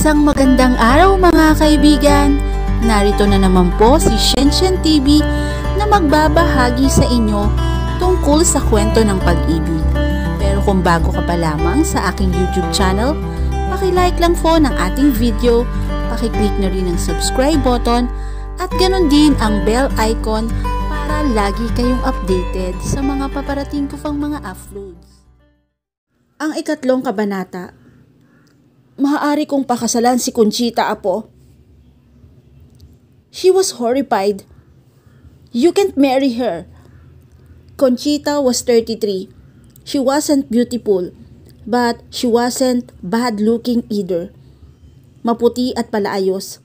Isang magandang araw mga kaibigan! Narito na naman po si Shenshen TV na magbabahagi sa inyo tungkol sa kwento ng pag-ibig. Pero kung bago ka pa lamang sa aking YouTube channel, paki-like lang po ng ating video, paki-click na rin ang subscribe button at ganon din ang bell icon para lagi kayong updated sa mga paparating ko pang mga uploads. Ang ikatlong kabanata. Maaari kong pakasalan si Conchita, apo. She was horrified. You can't marry her. Conchita was 33. She wasn't beautiful, but she wasn't bad-looking either. Maputi at palaayos.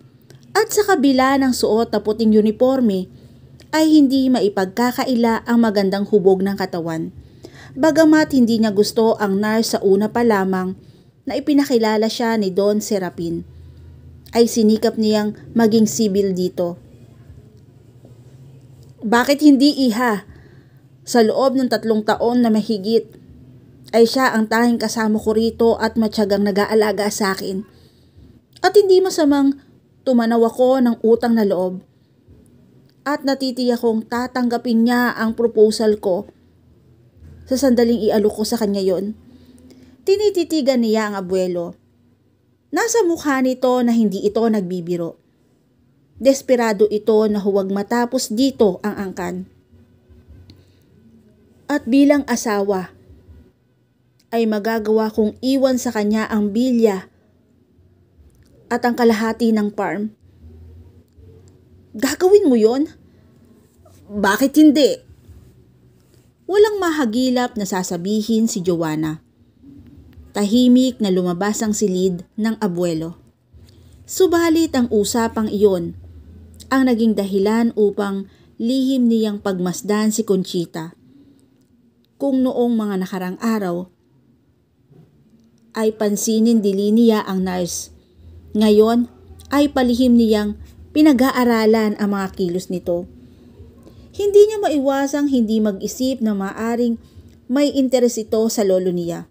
At sa kabila ng suot na puting uniforme, ay hindi maipagkakaila ang magandang hubog ng katawan. Bagamat hindi niya gusto ang nurse sa una pa lamang na ipinakilala siya ni Don Serapin, ay sinikap niyang maging sibil dito. Bakit hindi, iha? Sa loob ng 3 taon na mahigit, ay siya ang tanging kasama ko rito at matyagang nag-aalaga sa akin. At hindi masamang tumanaw ako ng utang na loob. At natitiyak kong tatanggapin niya ang proposal ko sa sandaling ialok ko sa kanya yon. Tinititigan niya ang abuelo. Nasa mukha nito na hindi ito nagbibiro. Desperado ito na huwag matapos dito ang angkan. At bilang asawa, ay magagawa kong iwan sa kanya ang bilya at ang kalahati ng farm. Gagawin mo yon? Bakit hindi? Walang mahagilap na sasabihin si Joanna. Tahimik na lumabas ang silid ng abuelo. Subalit ang usapang iyon ang naging dahilan upang lihim niyang pagmasdan si Conchita. Kung noong mga nakarang araw ay pansinin dili niya ang nurse, ngayon ay palihim niyang pinag-aaralan ang mga kilos nito. Hindi niya maiwasang hindi mag-isip na maaring may interes ito sa lolo niya.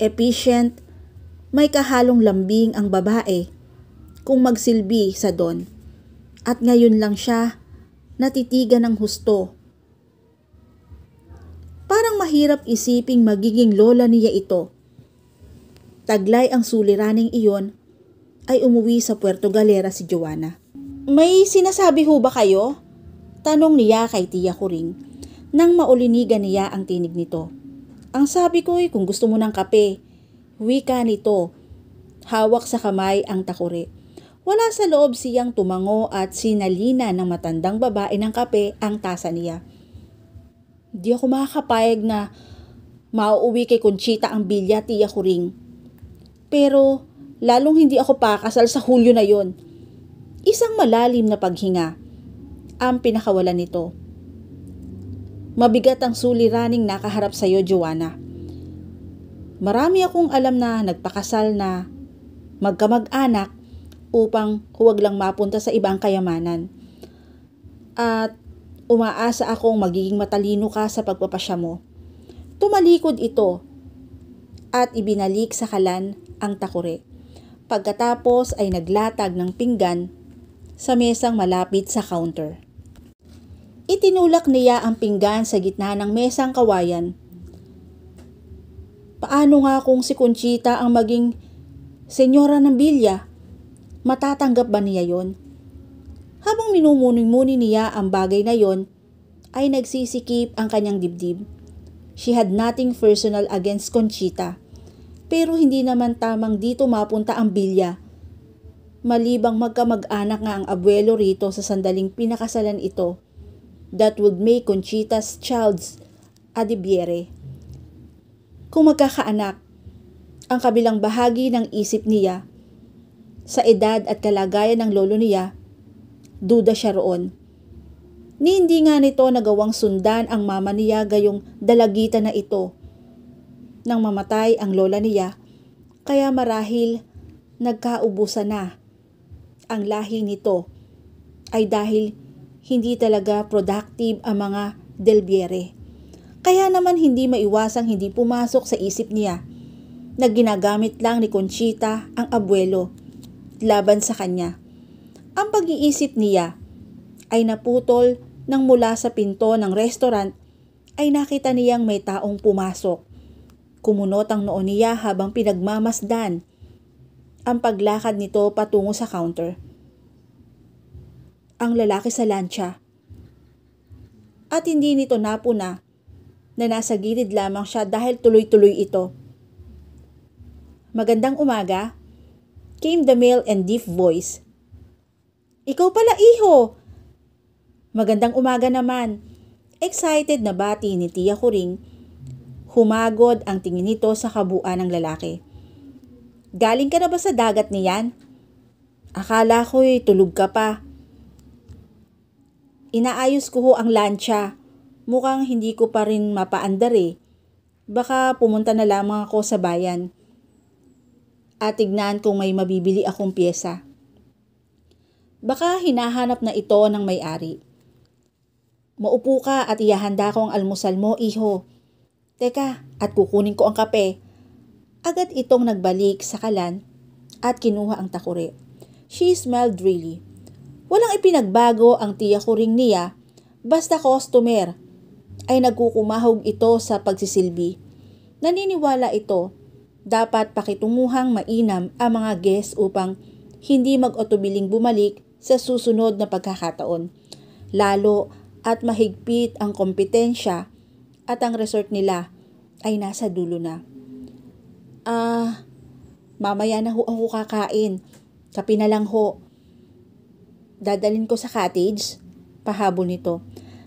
Efficient, may kahalong lambing ang babae kung magsilbi sa Don. At ngayon lang siya natitigan ng husto. Parang mahirap isiping magiging lola niya ito. Taglay ang suliraning iyon ay umuwi sa Puerto Galera si Joanna. May sinasabi ho ba kayo? Tanong niya kay Tia Kuring nang maulinigan niya ang tinig nito. Ang sabi ko ay kung gusto mo ng kape, wika nito. Hawak sa kamay ang takore. Wala sa loob siyang tumango at sinalina ng matandang babae ng kape ang tasa niya. Di ako makakapayag na mauuwi kay Conchita ang bilya, Tia Kuring. Pero lalong hindi ako pakasal sa Hulyo na yon. Isang malalim na paghinga ang pinakawalan nito. Mabigat ang suliraning nakaharap sa iyo, Joanna. Marami akong alam na nagpakasal na magkamag-anak upang huwag lang mapunta sa ibang kayamanan. At umaasa akong magiging matalino ka sa pagpapasya mo. Tumalikod ito at ibinalik sa kalan ang takore. Pagkatapos ay naglatag ng pinggan sa mesang malapit sa counter. Itinulak niya ang pinggan sa gitna ng mesang kawayan. Paano nga kung si Conchita ang maging senyora ng bilya? Matatanggap ba niya yon? Habang minumuni-muni niya ang bagay na yon, ay nagsisikip ang kanyang dibdib. She had nothing personal against Conchita, pero hindi naman tamang dito mapunta ang bilya. Malibang magkamag-anak nga ang abuelo rito sa sandaling pinakasalan ito, that would make Conchita's child's adibiere. Kung magkakaanak, ang kabilang bahagi ng isip niya, sa edad at kalagayan ng lolo niya, duda siya roon. Ni hindi nga nito nagawang sundan ang mama niya gayong dalagitan na ito. Nang mamatay ang lola niya, kaya marahil nagkaubusan na. Ang lahi nito ay dahil hindi talaga productive ang mga Delbiere. Kaya naman hindi maiwasang hindi pumasok sa isip niya na ginagamit lang ni Conchita ang abuelo laban sa kanya. Ang pag-iisip niya ay naputol nang mula sa pinto ng restaurant ay nakita niyang may taong pumasok. Kumunot ang noo niya habang pinagmamasdan ang paglakad nito patungo sa counter. Ang lalaki sa lancha. At hindi nito napuna na nasa gilid lamang siya dahil tuloy-tuloy ito. Magandang umaga, came the male and deep voice. Ikaw pala, iho! Magandang umaga naman. Excited na bati ni Tia Kuring. Humagod ang tingin nito sa kabuuan ng lalaki. Galing ka na ba sa dagat niyan? Akala ko'y tulog ka pa. Inaayos ko ho ang lancha. Mukhang hindi ko pa rin mapaandar eh. Baka pumunta na lamang ako sa bayan. At tignan kung may mabibili akong pyesa. Baka hinahanap na ito ng may-ari. Maupo ka at ihahanda ko ang almusal mo, iho. Teka, at kukunin ko ang kape. Agad itong nagbalik sa kalan at kinuha ang takure. She smiled really. Walang ipinagbago ang Tia Kuring niya, basta customer ay nagkukumahog ito sa pagsisilbi. Naniniwala ito, dapat pakitunguhang mainam ang mga guests upang hindi mag-otubiling bumalik sa susunod na pagkakataon. Lalo at mahigpit ang kompetensya at ang resort nila ay nasa dulo na. Mamaya na ho ako kakain. Kape na lang ho. Dadalhin ko sa cottage, pahabol nito.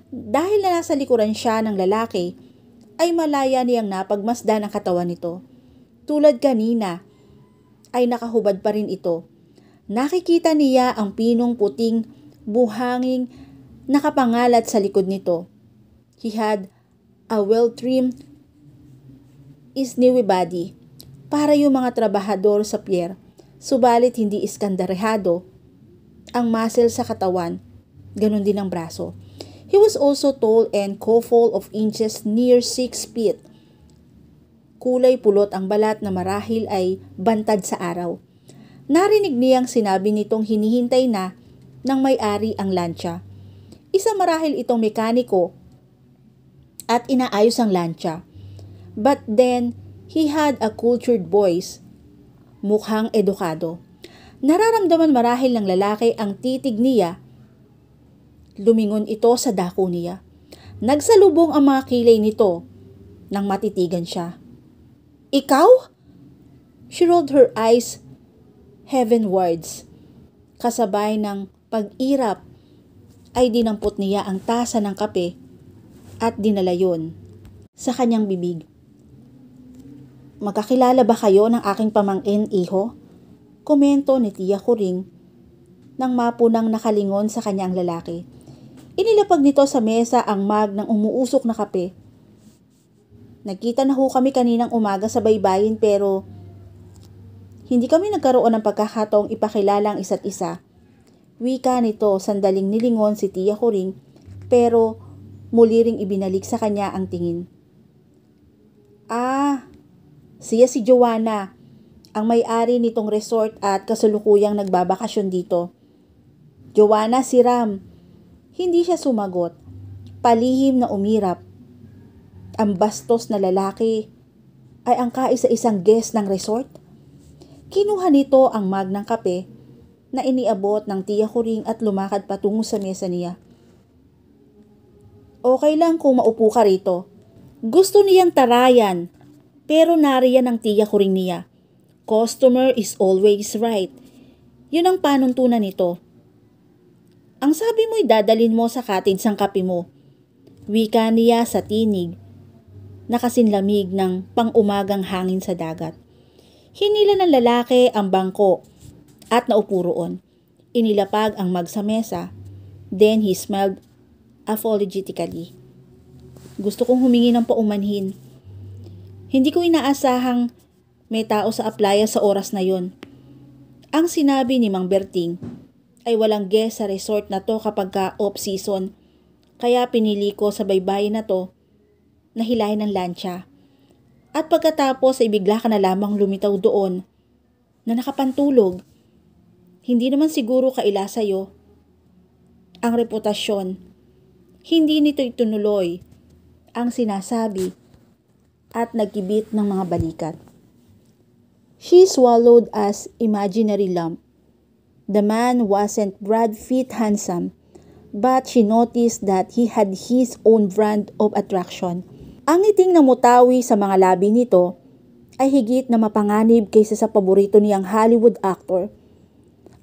Dahil na nasa likuran siya ng lalaki, ay malaya niyang napagmasdan ang katawan nito. Tulad kanina, ay nakahubad pa rin ito. Nakikita niya ang pinong puting buhanging nakapangalat sa likod nito. He had a well-trimmed snewy body para yung mga trabahador sa pier, subalit hindi iskandarehado ang muscle sa katawan, ganun din ang braso. He was also tall and full of inches near 6 feet. Kulay pulot ang balat na marahil ay bantad sa araw. Narinig niyang sinabi nitong hinihintay na ng may-ari ang lancha. Isa marahil itong mekaniko at inaayos ang lancha. But then, he had a cultured voice. Mukhang edukado. Nararamdaman marahil ng lalaki ang titig niya. Lumingon ito sa dako niya. Nagsalubong ang mga kilay nito nang matitigan siya. Ikaw? She rolled her eyes heavenwards. Kasabay ng pag-irap ay dinampot niya ang tasa ng kape at dinala yon sa kanyang bibig. Magkakilala ba kayo ng aking pamangkin, iho? Komento ni Tia Kuring nang mapunang nakalingon sa kanyang lalaki. Inilapag nito sa mesa ang mug ng umuusok na kape. Nagkita na ho kami kaninang umaga sa baybayin pero hindi kami nagkaroon ng pagkakataong ipakilala ang isa't isa. Wika nito, sandaling nilingon si Tia Kuring pero muli ring ibinalik sa kanya ang tingin. Siya si Joanna, ang may-ari nitong resort at kasalukuyang nagbabakasyon dito. Joanna, si Ram. Hindi siya sumagot. Palihim na umirap. Ang bastos na lalaki ay ang kaisa-isang guest ng resort. Kinuha nito ang mug ng kape na iniabot ng Tia Kuring at lumakad patungo sa mesa niya. Okay lang kung maupo ka rito. Gusto niyang tarayan, pero nariyan ang Tia Kuring niya. Customer is always right. Yun ang panuntunan nito. Ang sabi mo'y dadalhin mo sa cottage ang kape mo. Wika niya sa tinig, nakasinlamig ng pang-umagang hangin sa dagat. Hinila ng lalaki ang bangko at naupo roon. Inilapag ang mug sa mesa. Then he smiled apologetically. Gusto kong humingi ng paumanhin. Hindi ko inaasahang may tao sa aplaya sa oras na yon. Ang sinabi ni Mang Berting ay walang guest sa resort na to kapag ka off-season. Kaya pinili ko sa baybayin na to na hilahin ng lancha. At pagkatapos ay bigla ka na lamang lumitaw doon na nakapantulog. Hindi naman siguro kaila sa'yo ang reputasyon. Hindi nito itunuloy ang sinasabi at nagkibit ng mga balikat. She swallowed as imaginary lump. The man wasn't Brad Pitt handsome, but she noticed that he had his own brand of attraction. Ang ngiting namutawi sa mga labi nito ay higit na mapanganib kaysa sa paborito niyang Hollywood actor.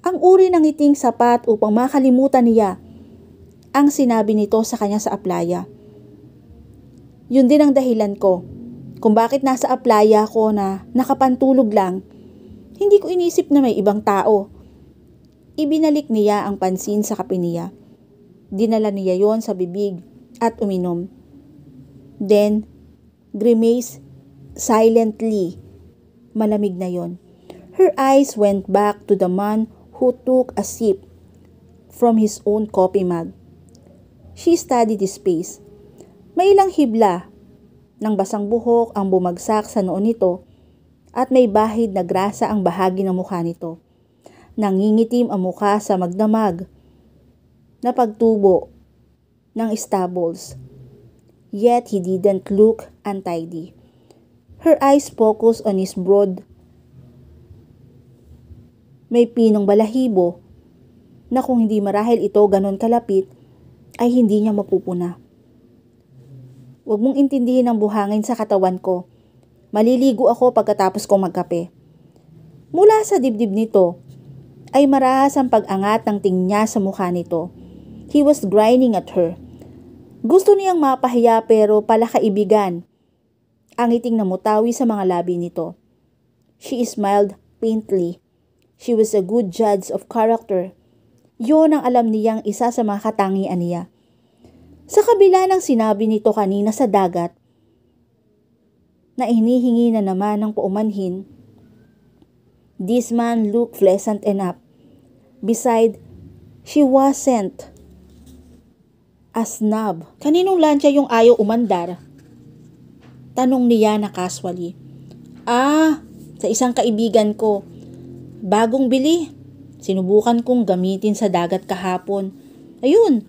Ang uri ng ngiting sapat upang makalimutan niya ang sinabi nito sa kanya sa aplaya. Yun din ang dahilan ko kung bakit nasa aplaya ko na nakapantulog lang. Hindi ko inisip na may ibang tao. Ibinalik niya ang pansin sa kape niya. Dinala niya yon sa bibig at uminom. Then, grimace silently. Malamig na yon. Her eyes went back to the man who took a sip from his own coffee mug. She studied his face. May ilang hibla ng basang buhok ang bumagsak sa noo nito at may bahid na grasa ang bahagi ng mukha nito. Nangingitim ang mukha sa magdamag na pagtubo ng stubbles. Yet he didn't look untidy. Her eyes focused on his broad, may pinong balahibo na kung hindi marahil ito ganon kalapit ay hindi niya mapupuna. Huwag mong intindihin ang buhangin sa katawan ko. Maliligo ako pagkatapos kong magkape. Mula sa dibdib nito ay marahas ang pag-angat ng tingin niya sa mukha nito. He was grinding at her. Gusto niyang mapahiya pero palakaibigan ang ngiting namutawi sa mga labi nito. She smiled faintly. She was a good judge of character. Yun ang alam niyang isa sa mga katangian niya. Sa kabila ng sinabi nito kanina sa dagat, na hinihingi na naman ng paumanhin, this man looked pleasant enough. Besides, she wasn't a snob. Kaninong lansya yung ayaw umandar? Tanong niya na casually. Sa isang kaibigan ko. Bagong bili. Sinubukan kong gamitin sa dagat kahapon. Ayun,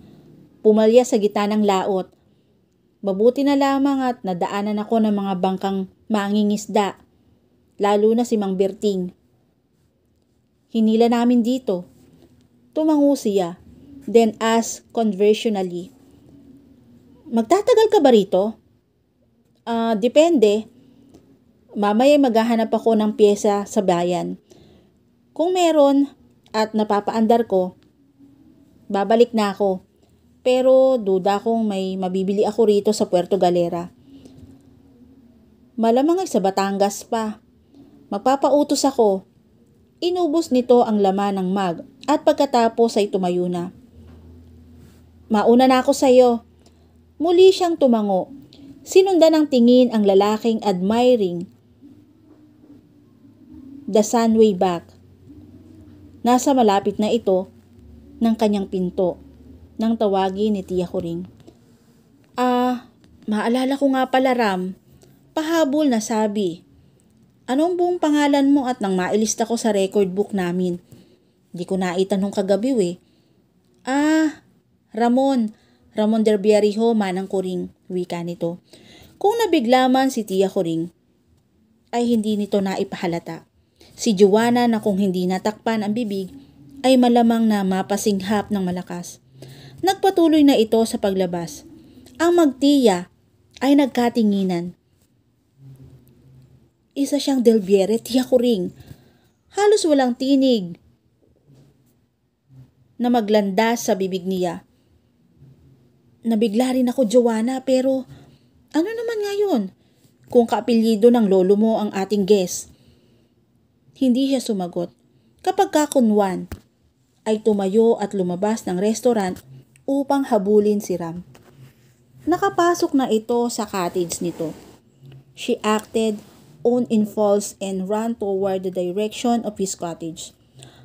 pumalya sa gitna ng laot. Mabuti na lamang at nadaanan ako ng mga bangkang mangingisda. Lalo na si Mang Berting. Hinila namin dito. Tumango siya. Then asked conversationally. Magtatagal ka ba rito? Depende. Mamaya maghahanap ako ng pyesa sa bayan. Kung meron at napapaandar ko, babalik na ako. Pero duda kong may mabibili ako rito sa Puerto Galera. Malamang ay sa Batangas pa. Magpapautos ako. Inubos nito ang laman ng mug at pagkatapos ay tumayo na. Mauna na ako sa'yo. Muli siyang tumango. Sinundan ng tingin ang lalaking admiring the sunway back. Nasa malapit na ito ng kanyang pinto nang tawagin ni Tia Coring. Maalala ko nga pala Ram, pahabol na sabi. Anong buong pangalan mo at nang mailista ko sa record book namin? Di ko naitanong kagabi Ramon del Biarijo manang Coring, wika nito. Kung nabigla man si Tia Coring, ay hindi nito naipahalata. Si Joanna na kung hindi natakpan ang bibig ay malamang na mapasinghap ng malakas. Nagpatuloy na ito sa paglabas. Ang magtiya ay nagkatinginan. Isa siyang Del Biere, Tia Coring. Halos walang tinig na maglandas sa bibig niya. Nabigla rin ako, Joanna, pero ano naman ngayon kung kaapelyido ng lolo mo ang ating guest? Hindi siya sumagot. Kapag kakunwan, ay tumayo at lumabas ng restaurant upang habulin si Ram. Nakapasok na ito sa cottage nito. She acted on impulse and ran toward the direction of his cottage.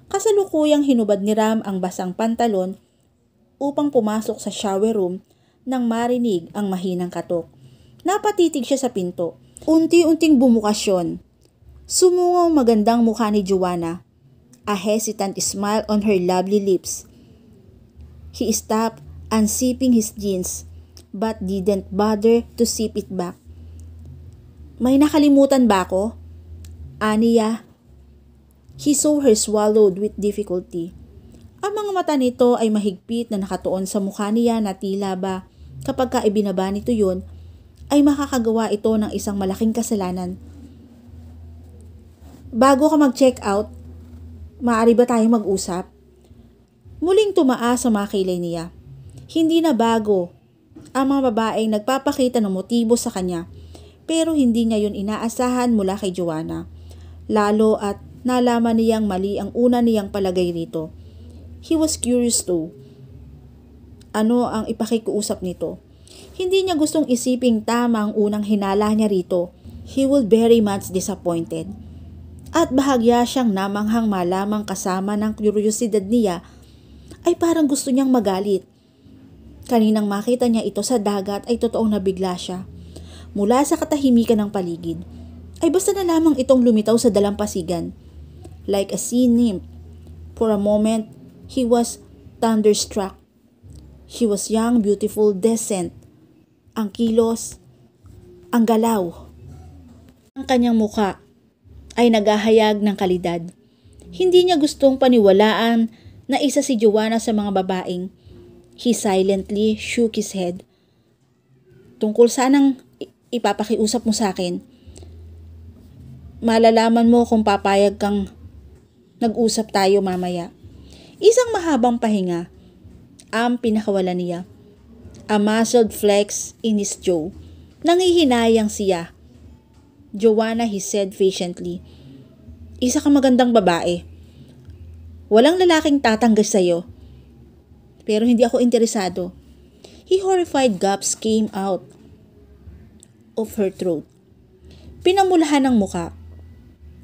Kasalukuyang hinubad ni Ram ang basang pantalon upang pumasok sa shower room nang marinig ang mahinang katok. Napatitig siya sa pinto. Unti-unting bumukasyon. Sumungaw magandang mukha ni Joanna. A hesitant smile on her lovely lips. He stopped unzipping his jeans but didn't bother to zip it back. May nakalimutan ba ako? Aniya. He saw her swallowed with difficulty. Ang mga mata nito ay mahigpit na nakatuon sa mukha niya na tila ba kapag ka ibinaba nito yun ay makakagawa ito ng isang malaking kasalanan. Bago ka mag-check out, maaari ba tayong mag-usap? Muling tumaas sa mga kilay niya. Hindi na bago ang mga babaeng nagpapakita ng motibo sa kanya pero hindi niya yun inaasahan mula kay Joanna. Lalo at nalaman niyang mali ang una niyang palagay rito. He was curious too. Ano ang ipakikiusap nito? Hindi niya gustong isiping tama ang unang hinala niya rito. He will very much disappointed. At bahagya siyang namanghang malamang kasama ng kuryosidad niya ay parang gusto niyang magalit. Kaninang makita niya ito sa dagat ay totoong nabigla siya. Mula sa katahimikan ng paligid, ay basta na lamang itong lumitaw sa dalampasigan. Like a sea nymph. For a moment, he was thunderstruck. She was young, beautiful, decent. Ang kilos, ang galaw. Ang kanyang muka ay naghahayag ng kalidad. Hindi niya gustong paniwalaan na isa si Joanna sa mga babaeng. He silently shook his head. Tungkol sanang ipapakiusap mo sa akin. Malalaman mo kung papayag kang nag-usap tayo mamaya. Isang mahabang pahinga ang pinakawalan niya. A muzzled flex in his jaw. Nangihinayang siya. Joanna, he said patiently. Isa kang magandang babae. Walang lalaking tatanggas sa'yo. Pero hindi ako interesado. Horrified gaps came out of her throat. Pinamulahan ng muka.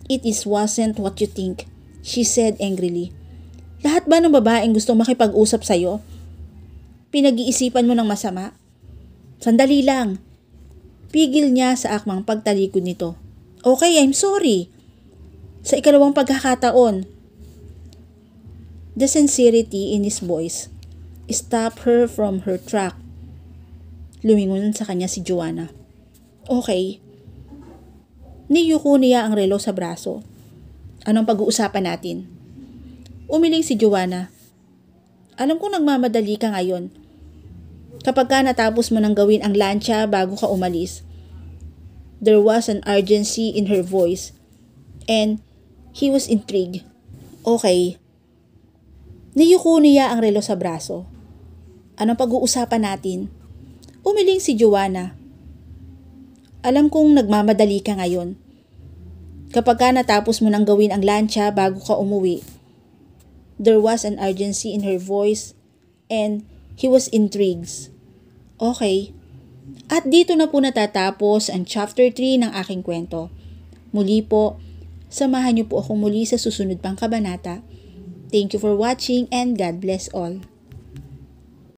It wasn't what you think, she said angrily. Lahat ba ng babaeng gustong makipag-usap sa'yo? Pinag-iisipan mo ng masama? Sandali lang. Pigil niya sa akmang pagtalikod nito. Okay, I'm sorry. Sa ikalawang pagkakataon. The sincerity in his voice stopped her from her track. Lumingon sa kanya si Joanna. Okay. Niyuko niya ang relo sa braso. Anong pag-uusapan natin? Umiling si Joanna. Alam kong nagmamadali ka ngayon. Kapag ka natapos mo nang gawin ang lancha bago ka umalis. There was an urgency in her voice. And he was intrigued. Okay. Niyuko niya ang relo sa braso. Anong pag-uusapan natin? Umiling si Joanna. Alam kong nagmamadali ka ngayon. Kapag ka natapos mo nang gawin ang lancha bago ka umuwi. There was an urgency in her voice and he was intrigued. Okay. At dito na po natatapos ang chapter 3 ng aking kwento. Muli po, samahan niyo po ako muli sa susunod pang kabanata. Thank you for watching and God bless all.